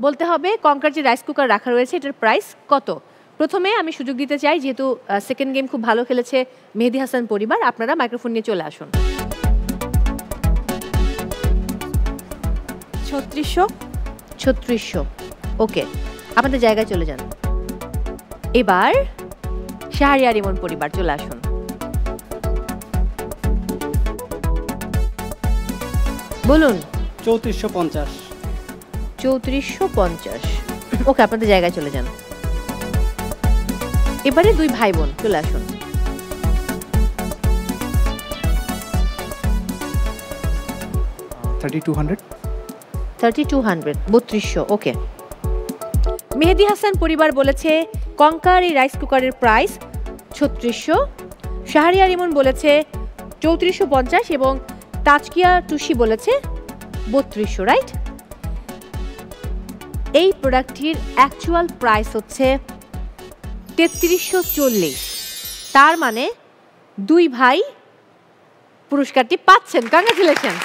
বলতে হবে কঙ্কার যে রাইস কুকার রাখা রয়েছে এটার প্রাইস কত। প্রথমে আমি সুযোগ দিতে চাই, যেহেতু সেকেন্ড গেম খুব ভালো খেলেছে মেহেদী হাসান পরিবার, আপনারা মাইক্রোফোন নিয়ে চলে আসুন। 3600। ওকে, আপনাদের জায়গায় চলে যান। এবার শাহরিয়ার ইমন পরিবার চলে আসুন। বলুন। 3450। 3450। ওকে, আপনাদের জায়গায় চলে যান। এবারে দুই ভাই বোন চলে আসুন। 3200। 3200। ওকে, মেহেদী হাসান পরিবার বলেছে কঙ্কার এই রাইস কুকারের প্রাইস 3600, শাহরিয়ার ইমন বলেছে 3450 এবং তাজকিয়া টুসি বলেছে 3200, রাইট? এই প্রোডাক্টটির অ্যাকচুয়াল প্রাইস হচ্ছে 3340। তার মানে দুই ভাই পুরস্কারটি পাচ্ছেন। কংগ্রাচুলেশন।